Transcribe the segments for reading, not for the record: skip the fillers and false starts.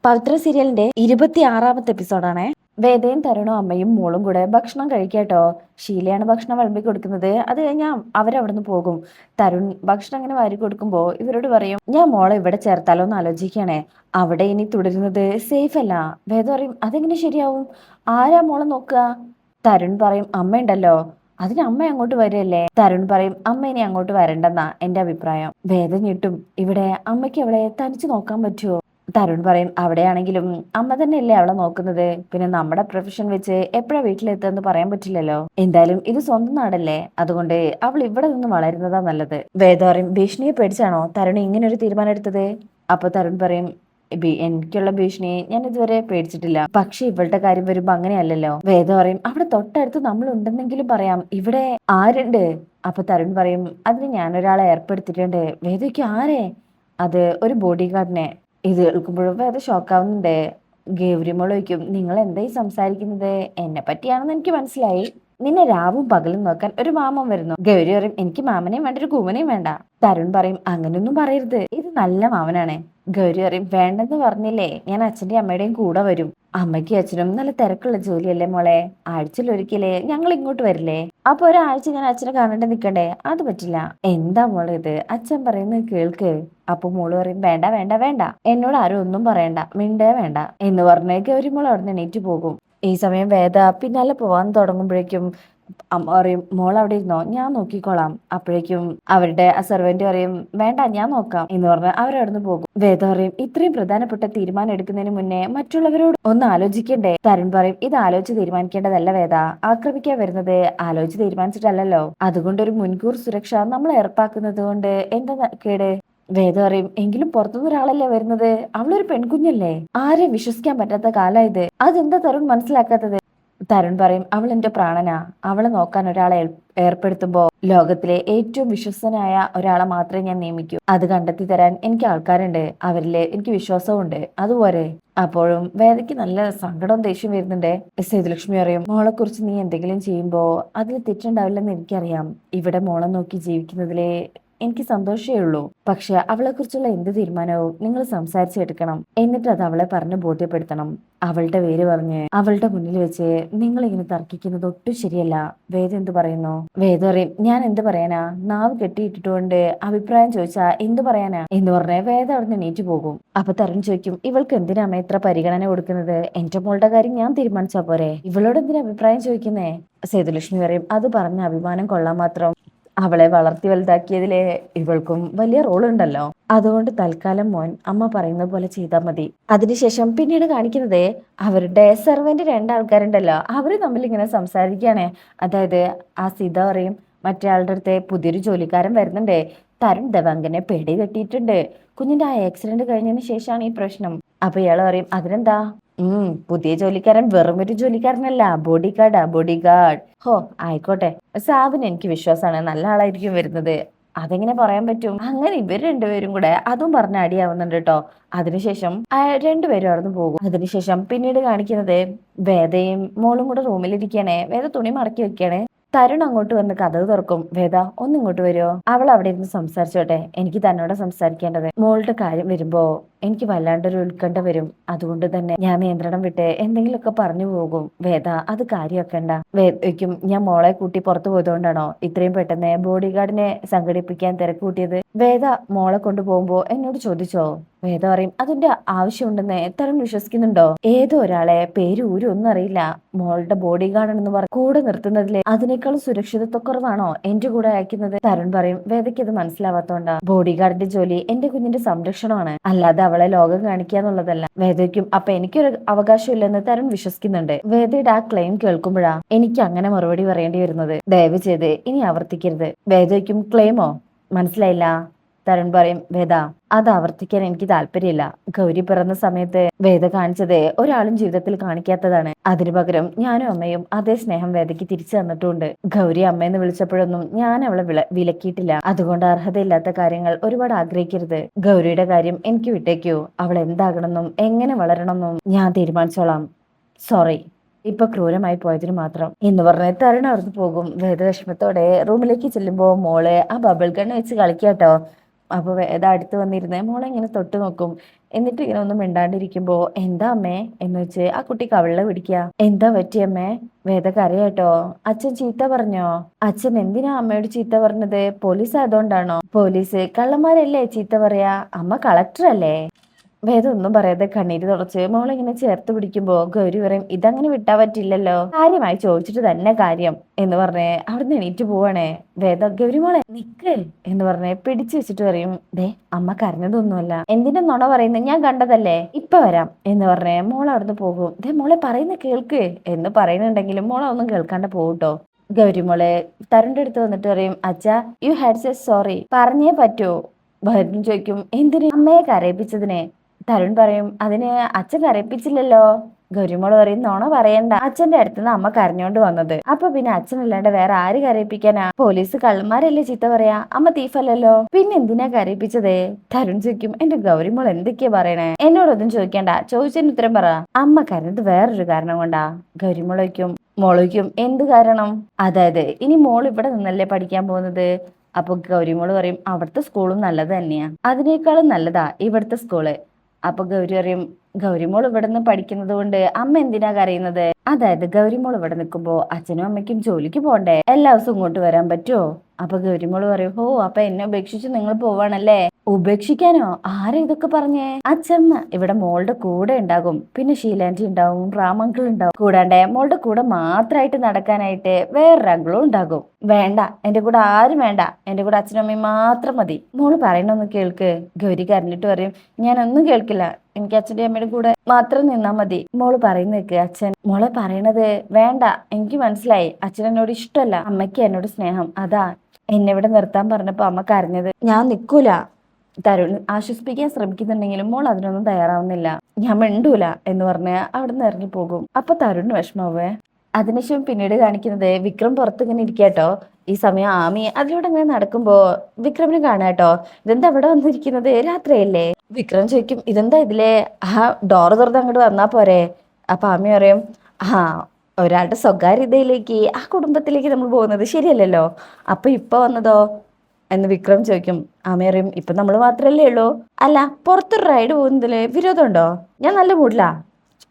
പവിത്ര സീരിയലിന്റെ 26ാമത്തെ എപ്പിസോഡാണ്. വേദയും തരുണും അമ്മയും മോളും കൂടെ ഭക്ഷണം കഴിക്കാട്ടോ. ഷീലയാണ് ഭക്ഷണം വിളമ്പി കൊടുക്കുന്നത്. അത് കഴിഞ്ഞാൽ അവരവിടുന്ന് പോകും. തരുൺ ഭക്ഷണം ഇങ്ങനെ വാരി കൊടുക്കുമ്പോ ഇവരോട് പറയും, ഞാൻ മോളെ ഇവിടെ ചേർത്താലോ എന്ന് ആലോചിക്കണേ. അവിടെ ഇനി തുടരുന്നത് സേഫ് അല്ല. വേദ പറയും, അതെങ്ങനെ ശരിയാവും? ആരാ മോളെ നോക്കുക? തരുൺ പറയും, അമ്മ ഉണ്ടല്ലോ, അതിന് അമ്മ അങ്ങോട്ട് വരികയല്ലേ. തരുൺ പറയും, അമ്മ ഇനി അങ്ങോട്ട് വരണ്ടെന്നാ എന്റെ അഭിപ്രായം. വേദ ഞെട്ടും, ഇവിടെ അമ്മയ്ക്ക് അവളെ തനിച്ച് നോക്കാൻ പറ്റുമോ? തരുൺ പറയും, അവിടെയാണെങ്കിലും അമ്മ തന്നെയല്ലേ അവളെ നോക്കുന്നത്. പിന്നെ നമ്മുടെ പ്രൊഫഷൻ വെച്ച് എപ്പോഴാ വീട്ടിലെത്തുമെന്ന് പറയാൻ പറ്റില്ലല്ലോ. എന്തായാലും ഇത് സ്വന്തം നാടല്ലേ, അതുകൊണ്ട് അവൾ ഇവിടെ നിന്ന് വളരുന്നതാ നല്ലത്. വേദ പറയും, ഭീഷണിയെ പേടിച്ചാണോ തരുൺ ഇങ്ങനെ ഒരു തീരുമാനം എടുത്തത്? അപ്പൊ തരുൺ പറയും, എനിക്കുള്ള ഭീഷണിയെ ഞാൻ ഇതുവരെ പേടിച്ചിട്ടില്ല, പക്ഷെ ഇവളുടെ കാര്യം വരുമ്പോ അങ്ങനെയല്ലല്ലോ. വേദ പറയും, അവിടെ തൊട്ടടുത്ത് നമ്മൾ ഉണ്ടെന്നെങ്കിലും പറയാം, ഇവിടെ ആരുണ്ട്? അപ്പൊ തരുൺ പറയും, അതിന് ഞാനൊരാളെ ഏർപ്പെടുത്തിയിട്ടുണ്ട്. വേദയ്ക്ക് ആരെ? അത് ഒരു ബോഡി ഗാർഡിനെ. ഇത് കേൾക്കുമ്പോഴും വേറെ ഷോക്കാവുന്നുണ്ട്. ഗൗരിമോൾ ചോദിക്കും, നിങ്ങൾ എന്തായി സംസാരിക്കുന്നത്? എന്നെ പറ്റിയാണെന്ന് എനിക്ക് മനസ്സിലായി. നിന്നെ രാവും പകലും നോക്കാൻ ഒരു മാമൻ വരുന്നു. ഗൗരി പറയും, എനിക്ക് മാമനെയും വേണ്ട, ഒരു കൂമനെയും വേണ്ട. തരുൺ പറയും, അങ്ങനെയൊന്നും പറയരുത്, ഇത് നല്ല മാമനാണ്. ഗൗരി പറയും, വേണ്ടെന്ന് പറഞ്ഞില്ലേ, ഞാൻ അച്ഛന്റെയും അമ്മയുടെയും കൂടെ വരും. അമ്മയ്ക്കും അച്ഛനും നല്ല തിരക്കുള്ള ജോലിയല്ലേ മോളെ, ആഴ്ചയിൽ ഒരിക്കലേ ഞങ്ങൾ ഇങ്ങോട്ട് വരില്ലേ? അപ്പൊ ഒരാഴ്ച ഞാൻ അച്ഛനെ കാണേണ്ടി നിൽക്കണ്ടേ? അത് പറ്റില്ല. എന്താ മോളെ ഇത്, അച്ഛൻ പറയുന്നത് കേൾക്ക്. അപ്പൊ മോള് പറയും, വേണ്ട വേണ്ട വേണ്ട, എന്നോട് ആരും ഒന്നും പറയണ്ട, മിണ്ടേ വേണ്ട എന്ന് പറഞ്ഞ് ഗൗരി മോൾ അവിടെ നിന്ന് എണീറ്റ് പോകും. ഈ സമയം വേദ പിന്നാലെ പോവാൻ തുടങ്ങുമ്പോഴേക്കും അമ്മ പറയും, മോൾ അവിടെ ഇരുന്നോ, ഞാൻ നോക്കിക്കോളാം. അപ്പോഴേക്കും അവരുടെ ആ സെർവന്റ് പറയും, വേണ്ട ഞാൻ നോക്കാം എന്ന് പറഞ്ഞ് അവരവിടുന്ന് പോകും. വേദ പറയും, ഇത്രയും പ്രധാനപ്പെട്ട തീരുമാനം എടുക്കുന്നതിന് മുന്നേ മറ്റുള്ളവരോട് ഒന്ന് ആലോചിക്കണ്ടേ? തരുൺ പറയും, ഇത് ആലോചിച്ച് തീരുമാനിക്കേണ്ടതല്ല വേദ, ആക്രമിക്കാൻ വരുന്നത് ആലോചിച്ച് തീരുമാനിച്ചിട്ടല്ലോ, അതുകൊണ്ട് ഒരു മുൻകൂർ സുരക്ഷ നമ്മൾ ഏർപ്പാക്കുന്നത് കൊണ്ട് എന്താ കേട്? വേദ പറയും, എങ്കിലും പുറത്തുനിന്ന് ഒരാളല്ലേ വരുന്നത്, അവളൊരു പെൺകുഞ്ഞല്ലേ, ആരെയും വിശ്വസിക്കാൻ പറ്റാത്ത കാലായത്, അതെന്താ തരുൺ മനസ്സിലാക്കാത്തത്? തരുൺ പറയും, അവൾ എന്റെ പ്രാണനാ, അവളെ നോക്കാൻ ഒരാളെ ഏർപ്പെടുത്തുമ്പോ ലോകത്തിലെ ഏറ്റവും വിശ്വസനായ ഒരാളെ മാത്രമേ ഞാൻ നിയമിക്കൂ. അത് കണ്ടെത്തി തരാൻ എനിക്ക് ആൾക്കാരുണ്ട്, അവരില് എനിക്ക് വിശ്വാസവും ഉണ്ട്. അതുപോലെ അപ്പോഴും വേദയ്ക്ക് നല്ല സങ്കടവും ദേഷ്യം വരുന്നുണ്ട്. സേതുലക്ഷ്മി പറയും, മോളെ കുറിച്ച് നീ എന്തെങ്കിലും ചെയ്യുമ്പോ അതിൽ തെറ്റുണ്ടാവില്ലെന്ന് എനിക്കറിയാം. ഇവിടെ മോളെ നോക്കി ജീവിക്കുന്നതിലെ എനിക്ക് സന്തോഷമേ ഉള്ളൂ. പക്ഷെ അവളെ കുറിച്ചുള്ള എന്ത് തീരുമാനവും നിങ്ങൾ സംസാരിച്ചെടുക്കണം, എന്നിട്ട് അത് അവളെ പറഞ്ഞ് ബോധ്യപ്പെടുത്തണം. അവളുടെ പേര് പറഞ്ഞ് അവളുടെ മുന്നിൽ വെച്ച് നിങ്ങൾ ഇങ്ങനെ തർക്കിക്കുന്നത് ഒട്ടും ശരിയല്ല. വേദ എന്ത് പറയുന്നു? വേദ പറയും, ഞാൻ എന്ത് പറയാനാ, നാവ് കെട്ടിയിട്ടിട്ടുകൊണ്ട് അഭിപ്രായം ചോദിച്ചാ എന്ത് പറയാനാ എന്ന് പറഞ്ഞ് വേദ അവിടെ നിന്ന് എണീറ്റ് പോകും. അപ്പൊ തരുൺ ചോദിക്കും, ഇവൾക്ക് എന്തിനാ അമ്മ ഇത്ര പരിഗണന കൊടുക്കുന്നത്? എന്റെ മോളുടെ കാര്യം ഞാൻ തീരുമാനിച്ചാ പോരെ, ഇവളോട് എന്തിനാ അഭിപ്രായം ചോദിക്കുന്നേ? സേതുലക്ഷ്മി പറയും, അത് പറഞ്ഞ അഭിമാനം കൊള്ളാൻ മാത്രം അവളെ വളർത്തി വലുതാക്കിയതിലെ ഇവൾക്കും വലിയ റോളുണ്ടല്ലോ, അതുകൊണ്ട് തൽക്കാലം മോൻ അമ്മ പറയുന്നത് പോലെ ചെയ്താൽ മതി. അതിനുശേഷം പിന്നീട് കാണിക്കുന്നത് അവരുടെ സെർവന്റ് രണ്ടാൾക്കാരുണ്ടല്ലോ, അവര് തമ്മിൽ ഇങ്ങനെ സംസാരിക്കുകയാണ്. അതായത് ആ സീത പറയും, മറ്റേ ആളുടെ അടുത്ത് പുതിയൊരു ജോലിക്കാരൻ വരുന്നുണ്ട്, തരുൺ ദവാങ്കനെ പേടി കെട്ടിയിട്ടുണ്ട്, കുഞ്ഞിന്റെ ആ ആക്സിഡന്റ് കഴിഞ്ഞതിന് ശേഷമാണ് ഈ പ്രശ്നം. അപ്പൊ ഇയാള് പറയും, അതിനെന്താ? പുതിയ ജോലിക്കാരൻ വെറും ഒരു ജോലിക്കാരനല്ല, ബോഡി ഗാർഡാ, ബോഡി ഗാർഡ്. ഹോ ആയിക്കോട്ടെ, സാബിന് എനിക്ക് വിശ്വാസമാണ്, നല്ല ആളായിരിക്കും വരുന്നത്. അതെങ്ങനെ പറയാൻ പറ്റും? അങ്ങനെ ഇവർ രണ്ടുപേരും കൂടെ അതും പറഞ്ഞ അടിയാവുന്നുണ്ട് കേട്ടോ. അതിനുശേഷം രണ്ടുപേരും അവിടെ നിന്ന് പോകും. അതിനുശേഷം പിന്നീട് കാണിക്കുന്നത് വേദയും മോളും കൂടെ റൂമിലിരിക്കുകയാണേ. വേദ തുണി മടക്കി വെക്കുകയാണ്. തരുൺ അങ്ങോട്ട് വന്ന് കഥക് തുറക്കും. വേദ ഒന്നിങ്ങോട്ട് വരുമോ? അവൾ അവിടെ ഇരുന്ന് സംസാരിച്ചോട്ടെ, എനിക്ക് തന്നോട് സംസാരിക്കേണ്ടത്. മോളുടെ കാര്യം വരുമ്പോ എനിക്ക് വല്ലാണ്ടൊരു ഉത്കണ്ഠ വരും, അതുകൊണ്ട് തന്നെ ഞാൻ നിയന്ത്രണം വിട്ട് എന്തെങ്കിലുമൊക്കെ പറഞ്ഞു പോകും. വേദ അത് കാര്യമാക്കണ്ട. വേദയ്ക്കും, ഞാൻ മോളെ കൂട്ടി പുറത്തു പോയതുകൊണ്ടാണോ ഇത്രയും പെട്ടെന്ന് ബോഡി ഗാർഡിനെ സംഘടിപ്പിക്കാൻ തിരക്ക് കൂട്ടിയത്? വേദ മോളെ കൊണ്ടുപോകുമ്പോ എന്നോട് ചോദിച്ചോ? വേദ പറയും, അതിന്റെ ആവശ്യമുണ്ടെന്ന് തരുൺ വിശ്വസിക്കുന്നുണ്ടോ? ഏതോ ഒരാളെ പേര് ഊരും ഒന്നും അറിയില്ല മോളുടെ ബോഡി ഗാർഡാണെന്ന് പറഞ്ഞ് കൂടെ നിർത്തുന്നതിലെ അതിനേക്കാളും സുരക്ഷിതത്വക്കുറവാണോ എന്റെ കൂടെ അയക്കുന്നത്? തരുൺ പറയും, വേദയ്ക്ക് അത് മനസ്സിലാവാത്തോണ്ടാ. ബോഡി ഗാർഡിന്റെ ജോലി എന്റെ കുഞ്ഞിന്റെ സംരക്ഷണമാണ്, അല്ലാതെ അവളെ ലോകം കാണിക്കുക എന്നുള്ളതല്ല. വേദയ്ക്കും അപ്പൊ എനിക്കൊരു അവകാശം ഇല്ലെന്ന് തരുൺ വിശ്വസിക്കുന്നുണ്ട്. വേദയുടെ ആ ക്ലെയിം കേൾക്കുമ്പോഴാ എനിക്ക് അങ്ങനെ മറുപടി പറയേണ്ടി വരുന്നത്. ദയവ് ചെയ്ത് ഇനി ആവർത്തിക്കരുത്. വേദയ്ക്കും ക്ലെയിമോ? മനസ്സിലായില്ല. തരുൺ പറയും, വേദ അത് ആവർത്തിക്കാൻ എനിക്ക് താല്പര്യമില്ല. ഗൗരി പിറന്ന സമയത്ത് വേദ കാണിച്ചത് ഒരാളും ജീവിതത്തിൽ കാണിക്കാത്തതാണ്. അതിനു പകരം ഞാനും അമ്മയും അതേ സ്നേഹം വേദയ്ക്ക് തിരിച്ചു തന്നിട്ടുണ്ട്. ഗൗരി അമ്മയെന്ന് വിളിച്ചപ്പോഴൊന്നും ഞാൻ അവളെ വിലക്കിയിട്ടില്ല. അതുകൊണ്ട് അർഹതയില്ലാത്ത കാര്യങ്ങൾ ഒരുപാട് ആഗ്രഹിക്കരുത്. ഗൗരിയുടെ കാര്യം എനിക്ക് വിട്ടേക്കൂ. അവൾ എന്താകണമെന്നും എങ്ങനെ വളരണമെന്നും ഞാൻ തീരുമാനിച്ചോളാം. സോറി, ഇപ്പൊ ക്രൂരമായി പോയതിന് മാത്രം എന്ന് പറഞ്ഞ് തരുൺ അവിടുന്ന് പോകും. വേദ വിഷമത്തോടെ റൂമിലേക്ക് ചെല്ലുമ്പോ മോള് ആ ബബിൾ ഗൺ വെച്ച് കളിക്കാട്ടോ. അപ്പൊ വേദ അടുത്ത് വന്നിരുന്നേ മോളെ ഇങ്ങനെ തൊട്ട് നോക്കും. എന്നിട്ട് ഇങ്ങനെ ഒന്നും മിണ്ടാണ്ടിരിക്കുമ്പോ എന്താ അമ്മേ എന്ന് വെച്ച് ആ കുട്ടി കവിളില് പിടിക്കുക. എന്താ പറ്റിയമ്മേ? വേദ കരയാട്ടോ. അച്ഛൻ ചീത്ത പറഞ്ഞോ? അച്ഛൻ എന്തിനാ അമ്മയോട് ചീത്ത പറഞ്ഞത്? പോലീസ് ആയതുകൊണ്ടാണോ? പോലീസ് കള്ളന്മാരല്ലേ ചീത്ത പറയാ? അമ്മ കളക്ടർ അല്ലേ? വേദ ഒന്നും പറയാതെ കണ്ണീര് തുടച്ച് മോളിങ്ങനെ ചേർത്ത് പിടിക്കുമ്പോ ഗൗരി പറയും, ഇതങ്ങനെ വിട്ടാ പറ്റില്ലല്ലോ, കാര്യമായി ചോദിച്ചിട്ട് തന്നെ കാര്യം എന്ന് പറഞ്ഞേ അവിടുന്ന് എണീറ്റ് പോവാണേ. വേദ ഗൗരി മോളെ നിക്ക് എന്ന് പറഞ്ഞേ പിടിച്ചു വെച്ചിട്ട് പറയും, ദേ അമ്മ കരഞ്ഞതൊന്നുമല്ല, എന്തിന്റെ നുണ പറയുന്നത്, ഞാൻ കണ്ടതല്ലേ, ഇപ്പൊ വരാം എന്ന് പറഞ്ഞേ മോൾ അവിടുന്ന് പോകും. ദേ മോളെ പറയുന്ന കേൾക്ക് എന്ന് പറയുന്നുണ്ടെങ്കിലും മോളെ ഒന്നും കേൾക്കാണ്ട് പോകട്ടോ. ഗൗരിമോളെ തരുണിന്റെ അടുത്ത് വന്നിട്ട് പറയും, അച്ഛാ യു ഹാഡ് സേ സോറി, പറഞ്ഞേ പറ്റൂ. ഭരതൻ ചോദിക്കും, എന്തിന്? അമ്മയെ കരയിപ്പിച്ചതിനെ. തരുൺ പറയും, അതിന് അച്ഛൻ കരയിപ്പിച്ചില്ലല്ലോ. ഗൗരിമോള് പറയും, നോണ പറയണ്ട, അച്ഛന്റെ അടുത്തുനിന്ന് അമ്മ കരഞ്ഞോണ്ട് വന്നത്, അപ്പൊ പിന്നെ അച്ഛനല്ലാണ്ട് വേറെ ആര് കരയിപ്പിക്കാനാ? പോലീസ് കള്ളന്മാരല്ലേ ചീത്ത പറയാ, അമ്മ തീഫല്ലല്ലോ, പിന്നെ എന്തിനാ കരയിപ്പിച്ചതേ? തരുൺ ചോദിക്കും, എന്റെ ഗൗരിമോൾ എന്തൊക്കെയാ പറയണേ? എന്നോടൊന്നും ചോദിക്കണ്ട, ചോദിച്ചതിന് ഉത്തരം പറ. അമ്മ കരഞ്ഞത് വേറൊരു കാരണം കൊണ്ടാ. ഗൗരിമോൾ വയ്ക്കും. മോളിക്കും എന്ത് കാരണം? അതായത് ഇനി മോൾ ഇവിടെ നിന്നല്ലേ പഠിക്കാൻ പോകുന്നത്. അപ്പൊ ഗൗരിമോള് പറയും, അവിടുത്തെ സ്കൂളും നല്ലത് തന്നെയാ, അതിനേക്കാളും നല്ലതാ ഇവിടുത്തെ സ്കൂള്. അപ്പൊ ഗൗരി പറയും, ഗൗരിമോൾ ഇവിടെ നിന്ന് പഠിക്കുന്നത് കൊണ്ട് അമ്മ എന്തിനാ കരയുന്നത്? അതായത് ഗൗരിമോൾ ഇവിടെ നിൽക്കുമ്പോ അച്ഛനും അമ്മയ്ക്കും ജോലിക്ക് പോണ്ടേ, എല്ലാ ദിവസവും ഇങ്ങോട്ട് വരാൻ പറ്റുമോ? അപ്പൊ ഗൗരിമോള് പറയും, ഓ അപ്പൊ എന്നെ ഉപേക്ഷിച്ച് നിങ്ങൾ പോവാണല്ലേ? ഉപേക്ഷിക്കാനോ? ആരാ ഇതൊക്കെ പറഞ്ഞേ? അച്ഛമ്മ ഇവിടെ മോളുടെ കൂടെ ഉണ്ടാകും, പിന്നെ ഷീലാൻറ്റി ഉണ്ടാവും, റാമങ്കിൾ ഉണ്ടാവും, കൂടാണ്ട് മോളുടെ കൂടെ മാത്രമായിട്ട് നടക്കാനായിട്ട് വേറൊരു അങ്കിളും ഉണ്ടാകും. വേണ്ട, എന്റെ കൂടെ ആരും വേണ്ട, എന്റെ കൂടെ അച്ഛനും അമ്മയും മാത്രം മതി. മോള് പറയണൊന്ന് കേൾക്ക്. ഗൗരി കരഞ്ഞിട്ട് പറയും, ഞാനൊന്നും കേൾക്കില്ല, എനിക്ക് അച്ഛൻ്റെ അമ്മയുടെ കൂടെ മാത്രം നിന്നാ മതി. മോള് പറയുന്നേക്ക് അച്ഛൻ. മോളെ പറയണത് വേണ്ട, എനിക്ക് മനസ്സിലായി, അച്ഛൻ എന്നോട് ഇഷ്ടമല്ല, അമ്മയ്ക്ക് എന്നോട് സ്നേഹം, അതാ എന്നെ ഇവിടെ നിർത്താൻ പറഞ്ഞപ്പോ അമ്മ കരഞ്ഞത്. ഞാൻ നിൽക്കൂല. തരുൺ ആശ്വസിപ്പിക്കാൻ ശ്രമിക്കുന്നുണ്ടെങ്കിലും മോൾ അതിനൊന്നും തയ്യാറാവുന്നില്ല. ഞാൻ മിണ്ടൂല എന്ന് പറഞ്ഞ് അവിടെ നിന്ന് ഇറങ്ങി പോകും. അപ്പൊ തരുണിന് വിഷമാവേ. അതിനുശേഷം പിന്നീട് കാണിക്കുന്നത് വിക്രം പുറത്ത് ഇങ്ങനെ ഇരിക്കാട്ടോ. ഈ സമയം ആമി അതിലൂടെ ഇങ്ങനെ നടക്കുമ്പോ വിക്രമിനെ കാണാട്ടോ. ഇതെന്താ അവിടെ വന്നിരിക്കുന്നത്, രാത്രിയല്ലേ? വിക്രം ചോദിക്കും, ഇതെന്താ ഇതിലെ? ആ ഡോറ് തുറന്ന് അങ്ങോട്ട് വന്നാ പോരെ? അപ്പൊ ആമി പറയും, ആ ഒരാളുടെ സ്വകാര്യതയിലേക്ക് ആ കുടുംബത്തിലേക്ക് നമ്മൾ പോകുന്നത് ശരിയല്ലല്ലോ, അപ്പൊ ഇപ്പൊ വന്നതോ എന്ന് വിക്രം ചോദിക്കും. ആമി പറയും, ഇപ്പൊ നമ്മൾ മാത്രല്ലേ ഉള്ളൂ, അല്ല പുറത്തൊരു റൈഡ് പോകുന്നതില് വിരോധമുണ്ടോ? ഞാൻ നല്ല മൂഡിലാ.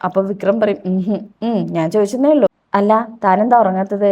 അപ്പൊ വിക്രം പറയും, ഞാൻ ചോദിച്ചതേ ഉള്ളൂ, അല്ല താനെന്താ ഉറങ്ങാത്തത്?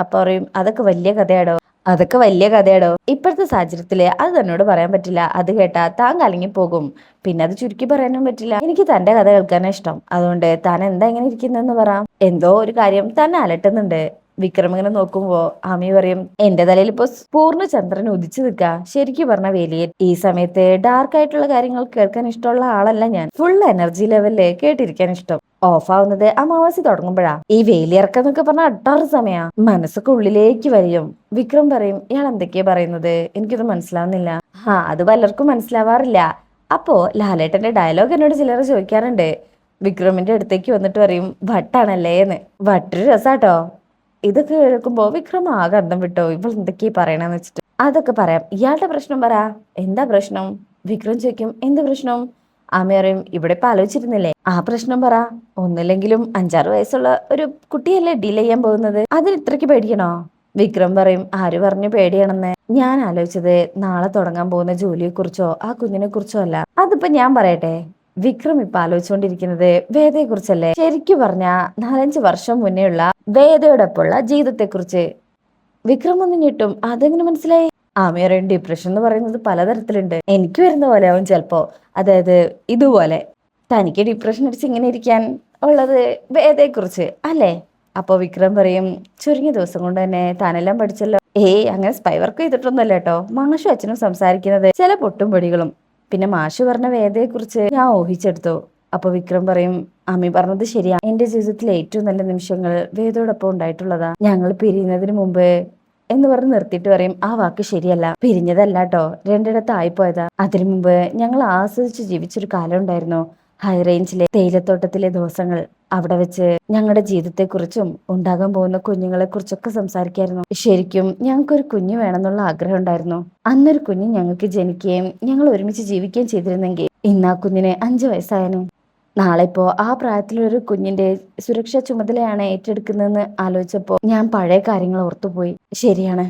അപ്പൊ പറയും, അതൊക്കെ വലിയ കഥയാടോ, അതൊക്കെ വലിയ കഥയാടോ, ഇപ്പോഴത്തെ സാഹചര്യത്തില് അത് തന്നോട് പറയാൻ പറ്റില്ല, അത് കേട്ടാ താൻ കലങ്ങി പോകും, പിന്നെ അത് ചുരുക്കി പറയാനും പറ്റില്ല, എനിക്ക് തന്റെ കഥ കേൾക്കാനാ ഇഷ്ടം, അതുകൊണ്ട് താൻ എന്താ ഇങ്ങനെ ഇരിക്കുന്നെന്ന് പറ, എന്തോ ഒരു കാര്യം തന്നെ അലട്ടുന്നുണ്ട്. വിക്രം ഇങ്ങനെ നോക്കുമ്പോ ആമി പറയും, എന്റെ തലയിൽ ഇപ്പൊ പൂർണ്ണ ചന്ദ്രൻ ഉദിച്ചു നിൽക്കാ, ശരിക്കും പറഞ്ഞ വേലിയെ ഈ സമയത്ത് ഡാർക്ക് ആയിട്ടുള്ള കാര്യങ്ങൾ കേൾക്കാൻ ഇഷ്ടമുള്ള ആളല്ല ഞാൻ, ഫുൾ എനർജി ലെവലില് കേട്ടിരിക്കാൻ ഇഷ്ടം. ഓഫ് ആവുന്നത് അമാവാസി തുടങ്ങുമ്പോഴാ, ഈ വേലിയിറക്കം എന്നൊക്കെ പറഞ്ഞ അട്ടാറ് സമയാ, മനസ്സൊക്കെ ഉള്ളിലേക്ക് വരും. വിക്രം പറയും, ഇയാൾ എന്തൊക്കെയാ പറയുന്നത്, എനിക്കിത് മനസ്സിലാവുന്നില്ല. അത് പലർക്കും മനസ്സിലാവാറില്ല. അപ്പോ ലാലേട്ടന്റെ ഡയലോഗ് എന്നോട് ചിലർ ചോദിക്കാറുണ്ട്. വിക്രമിന്റെ അടുത്തേക്ക് വന്നിട്ട് പറയും, വട്ടാണല്ലേ എന്ന്. വട്ടൊരു രസാട്ടോ. ഇതൊക്കെ കേൾക്കുമ്പോ വിക്രം ആകെ അന്തം വിട്ടോ, ഇവൾ എന്തൊക്കെയാ പറയണെന്ന് വെച്ചിട്ട്. അതൊക്കെ പറയാം, ഇയാളുടെ പ്രശ്നം പറ, എന്താ പ്രശ്നം? വിക്രം ചോദിക്കും, എന്ത് പ്രശ്നം? ആമി പറയും, ഇവിടെ ഇപ്പൊ ആലോചിച്ചിരുന്നില്ലേ, ആ പ്രശ്നം പറ. ഒന്നില്ലെങ്കിലും 5-6 വയസ്സുള്ള ഒരു കുട്ടിയല്ലേ ഡീൽ ചെയ്യാൻ പോകുന്നത്, അതിന് ഇത്രയ്ക്ക് പേടിക്കണോ? വിക്രം പറയും, ആര് പറഞ്ഞു പേടിയാണെന്ന്? ഞാൻ ആലോചിച്ചത് നാളെ തുടങ്ങാൻ പോകുന്ന ജോലിയെ കുറിച്ചോ ആ കുഞ്ഞിനെ കുറിച്ചോ അല്ല. അതിപ്പോ ഞാൻ പറയട്ടെ, വിക്രം ഇപ്പൊ ആലോചിച്ചുകൊണ്ടിരിക്കുന്നത് വേദയെ കുറിച്ചല്ലേ? ശരിക്കും പറഞ്ഞ 4-5 വർഷം മുന്നേ ഉള്ള വേദയോടൊപ്പമുള്ള ജീവിതത്തെ കുറിച്ച്. വിക്രം ഒന്ന് ഞെട്ടും, അതെങ്ങനെ മനസ്സിലായി? ആമേറയും ഡിപ്രഷൻ എന്ന് പറയുന്നത് പലതരത്തിലുണ്ട്, എനിക്ക് വരുന്ന പോലെ ആവും ചിലപ്പോ, അതായത് ഇതുപോലെ. തനിക്ക് ഡിപ്രഷൻ അടിച്ച് ഇങ്ങനെ ഇരിക്കാൻ ഉള്ളത് വേദയെ കുറിച്ച് അല്ലേ? അപ്പൊ വിക്രം പറയും, ചുരുങ്ങിയ ദിവസം കൊണ്ട് തന്നെ താനെല്ലാം പഠിച്ചല്ലോ. അങ്ങനെ സ്പൈ വർക്ക് ചെയ്തിട്ടൊന്നുമല്ല കേട്ടോ, മാഷും അച്ഛനും സംസാരിക്കുന്നത് ചില പൊട്ടും പൊടികളും, പിന്നെ മാഷു പറഞ്ഞ വേദയെ കുറിച്ച് ഞാൻ ഊഹിച്ചെടുത്തു. അപ്പൊ വിക്രം പറയും, അമ്മി പറഞ്ഞത് ശരിയാ, എന്റെ ജീവിതത്തിലെ ഏറ്റവും നല്ല നിമിഷങ്ങൾ വേദയോടൊപ്പം ഉണ്ടായിട്ടുള്ളതാ, ഞങ്ങൾ പിരിയുന്നതിന് മുമ്പ് എന്ന് പറഞ്ഞ് നിർത്തിയിട്ട് പറയും, ആ വാക്ക് ശരിയല്ല, പിരിഞ്ഞതല്ല കേട്ടോ, രണ്ടിടത്ത് ആയിപ്പോയതാ. അതിനു മുമ്പ് ഞങ്ങൾ ആസ്വദിച്ച് ജീവിച്ചൊരു കാലം ഉണ്ടായിരുന്നു, ഹൈ റേഞ്ചിലെ തേയിലത്തോട്ടത്തിലെ ദിവസങ്ങൾ. അവിടെ വെച്ച് ഞങ്ങളുടെ ജീവിതത്തെക്കുറിച്ചും ഉണ്ടാകാൻ പോകുന്ന കുഞ്ഞുങ്ങളെ കുറിച്ചൊക്കെ സംസാരിക്കായിരുന്നു. ശരിക്കും ഞങ്ങൾക്കൊരു കുഞ്ഞ് വേണമെന്നുള്ള ആഗ്രഹം ഉണ്ടായിരുന്നു. അന്നൊരു കുഞ്ഞ് ഞങ്ങൾക്ക് ജനിക്കുകയും ഞങ്ങൾ ഒരുമിച്ച് ജീവിക്കുകയും ചെയ്തിരുന്നെങ്കിൽ ഇന്ന് ആ കുഞ്ഞിന് 5 വയസ്സായനെ. നാളെ ഇപ്പോ ആ പ്രായത്തിലൊരു കുഞ്ഞിന്റെ സുരക്ഷാ ചുമതലയാണ് ഏറ്റെടുക്കുന്നതെന്ന് ആലോചിച്ചപ്പോ ഞാൻ പഴയ കാര്യങ്ങൾ ഓർത്തുപോയി. ശരിയാണ്,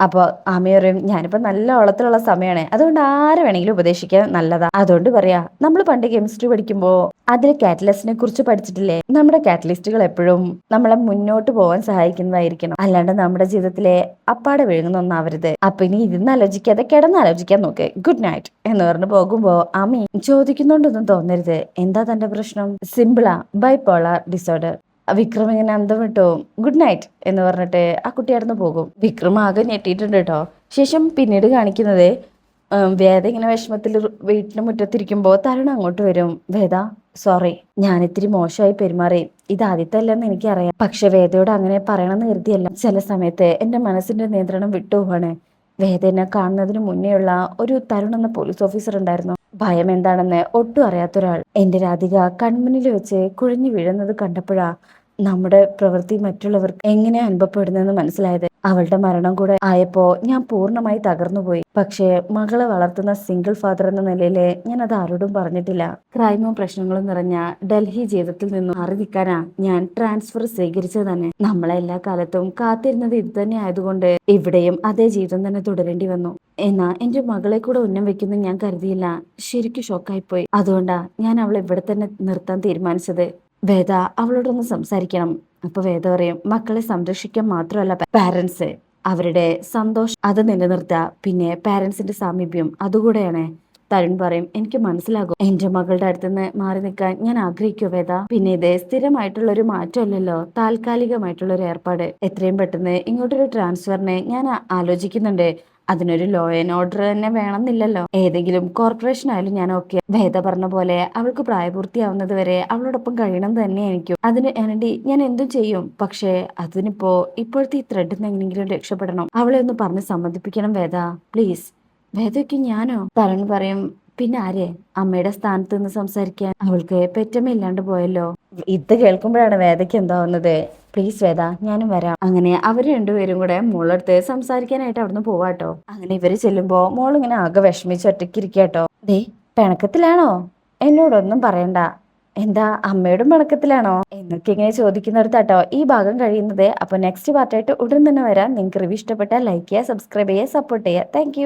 അപ്പൊ അമ്മ പറയും ഞാനിപ്പോ നല്ല ഓളത്തിലുള്ള സമയമാണ്, അതുകൊണ്ട് ആരെ വേണമെങ്കിലും ഉപദേശിക്കാൻ നല്ലതാ. അതുകൊണ്ട് പറയാ, നമ്മൾ പണ്ട് കെമിസ്ട്രി പഠിക്കുമ്പോ അതിൽ കാറ്റലിസ്റ്റിനെ കുറിച്ച് പഠിച്ചിട്ടില്ലേ? നമ്മുടെ കാറ്റലിസ്റ്റുകൾ എപ്പോഴും നമ്മളെ മുന്നോട്ട് പോകാൻ സഹായിക്കുന്നതായിരിക്കണം, അല്ലാണ്ട് നമ്മുടെ ജീവിതത്തിലെ അപ്പാടെ വിഴുങ്ങുന്ന ഒന്നാവരുത്. അപ്പൊ ഇനി ഇരുന്ന് ആലോചിക്കാതെ കിടന്നാലോചിക്കാൻ നോക്ക്. ഗുഡ് നൈറ്റ് എന്ന് പറഞ്ഞു പോകുമ്പോ അമ്മി ചോദിക്കുന്നുണ്ടൊന്നും തോന്നരുത്, എന്താ തന്റെ പ്രശ്നം? സിമ്പിളാ, ബൈപോളാർ ഡിസോർഡർ. വിക്രം ഇങ്ങനെ അന്തം വിട്ടു. ഗുഡ് നൈറ്റ് എന്ന് പറഞ്ഞിട്ട് ആ കുട്ടി അടുന്ന് പോകും. വിക്രം ആകെ ഞെട്ടിയിട്ടുണ്ട് കേട്ടോ. ശേഷം പിന്നീട് കാണിക്കുന്നത് വേദ ഇങ്ങനെ വിഷമത്തിൽ വീട്ടിന് മുറ്റത്തിരിക്കുമ്പോ തരുൺ അങ്ങോട്ട് വരും. വേദ, സോറി, ഞാൻ ഇത്തിരി മോശമായി പെരുമാറി. ഇത് ആദ്യത്തല്ലെന്ന് എനിക്കറിയാം, പക്ഷെ വേദയോട് അങ്ങനെ പറയണമെന്ന് കരുതിയല്ല. ചില സമയത്ത് എന്റെ മനസ്സിന്റെ നിയന്ത്രണം വിട്ടുപോവാണ്. വേദ എന്നെ കാണുന്നതിന് മുന്നേയുള്ള ഒരു തരുൺ എന്ന പോലീസ് ഓഫീസർ ഉണ്ടായിരുന്നു. ഭയം എന്താണെന്ന് ഒട്ടും അറിയാത്തൊരാൾ. എന്റെ രാധിക കൺമുന്നിൽ വെച്ച് കുഴഞ്ഞു വീഴുന്നത് കണ്ടപ്പോഴാ നമ്മുടെ പ്രവൃത്തി മറ്റുള്ളവർക്ക് എങ്ങനെ അനുഭവപ്പെടുന്നെന്ന് മനസ്സിലായത്. അവളുടെ മരണം കൂടെ ആയപ്പോ ഞാൻ പൂർണ്ണമായി തകർന്നുപോയി. പക്ഷേ മകളെ വളർത്തുന്ന സിംഗിൾ ഫാദർ എന്ന നിലയില് ഞാൻ അത് ആരോടും പറഞ്ഞിട്ടില്ല. ക്രൈമും പ്രശ്നങ്ങളും നിറഞ്ഞ ഡൽഹി ജീവിതത്തിൽ നിന്നും മാറി നിൽക്കാനാ ഞാൻ ട്രാൻസ്ഫർ സ്വീകരിച്ചത് തന്നെ. നമ്മളെ എല്ലാ കാലത്തും കാത്തിരുന്നത് ഇത് തന്നെ ആയതുകൊണ്ട് ഇവിടെയും അതേ ജീവിതം തന്നെ തുടരേണ്ടി വന്നു. എന്നാ എന്റെ മകളെ കൂടെ ഉന്നം വെക്കുന്നു ഞാൻ കരുതിയില്ല. ശരിക്കും ഷോക്കായിപ്പോയി. അതുകൊണ്ടാ ഞാൻ അവളെ ഇവിടെ തന്നെ നിർത്താൻ തീരുമാനിച്ചത്. വേദ അവളോടൊന്ന് സംസാരിക്കണം. അപ്പൊ വേദ പറയും, മക്കളെ സംരക്ഷിക്കാൻ മാത്രമല്ല പാരന്റ്സ്, അവരുടെ സന്തോഷം അത് നിലനിർത്തുക, പിന്നെ പാരന്റ്സിന്റെ സാമീപ്യം അതുകൂടെയാണ്. തരുൺ പറയും, എനിക്ക് മനസ്സിലാകും. എന്റെ മകളുടെ അടുത്തുനിന്ന് മാറി നിൽക്കാൻ ഞാൻ ആഗ്രഹിക്കൂ വേദ. പിന്നെ ഇത് സ്ഥിരമായിട്ടുള്ള ഒരു മാറ്റമല്ലല്ലോ, താൽക്കാലികമായിട്ടുള്ള ഒരു ഏർപ്പാട്. എത്രയും പെട്ടെന്ന് ഇങ്ങോട്ടൊരു ട്രാൻസ്ഫറിനെ ഞാൻ ആലോചിക്കുന്നുണ്ട്. അതിനൊരു ലോ ആൻഡ് ഓർഡർ തന്നെ വേണമെന്നില്ലല്ലോ, ഏതെങ്കിലും കോർപ്പറേഷൻ ആയാലും ഞാൻ ഓക്കെ. വേദ പറഞ്ഞ പോലെ അവൾക്ക് പ്രായപൂർത്തിയാവുന്നത് വരെ അവളോടൊപ്പം കഴിയണം തന്നെ എനിക്കും. അതിന് വേണ്ടി ഞാൻ എന്തും ചെയ്യും. പക്ഷേ അതിനിപ്പോ ഇപ്പോഴത്തെ ഈ ത്രെഡിൽ എങ്ങനെയെങ്കിലും രക്ഷപ്പെടണം. അവളെ ഒന്ന് പറഞ്ഞ് സമ്മതിപ്പിക്കണം വേദ, പ്ലീസ്. വേദയ്ക്ക് ഞാനോ? തരുൺ പറയും, പിന്നെ ആരെ? അമ്മയുടെ സ്ഥാനത്ത് നിന്ന് സംസാരിക്കാൻ? അവൾക്ക് പെറ്റമ്മ ഇല്ലാണ്ട് പോയല്ലോ. ഇത് കേൾക്കുമ്പോഴാണ് വേദയ്ക്ക് എന്താവുന്നത്. പ്ലീസ് വേദ, ഞാനും വരാം. അങ്ങനെ അവർ രണ്ടുപേരും കൂടെ മോളടുത്ത് സംസാരിക്കാനായിട്ട് അവിടുന്ന് പോവാട്ടോ. അങ്ങനെ ഇവര് ചെല്ലുമ്പോ മോളിങ്ങനെ ആകെ വിഷമിച്ച് ഒറ്റയ്ക്കിരിക്കാട്ടോ. ദേ, പിണക്കത്തിലാണോ? എന്നോടൊന്നും പറയണ്ട. എന്താ, അമ്മയോടും പിണക്കത്തിലാണോ എന്നൊക്കെ ഇങ്ങനെ ചോദിക്കുന്നിടത്താട്ടോ ഈ ഭാഗം കഴിയുന്നത്. അപ്പൊ നെക്സ്റ്റ് പാർട്ടായിട്ട് ഉടൻ തന്നെ വരാം. നിങ്ങൾക്ക് റിവ്യൂ ഇഷ്ടപ്പെട്ടാൽ ലൈക്ക് ചെയ്യുക, സബ്സ്ക്രൈബ് ചെയ്യുക, സപ്പോർട്ട് ചെയ്യുക. Thank you.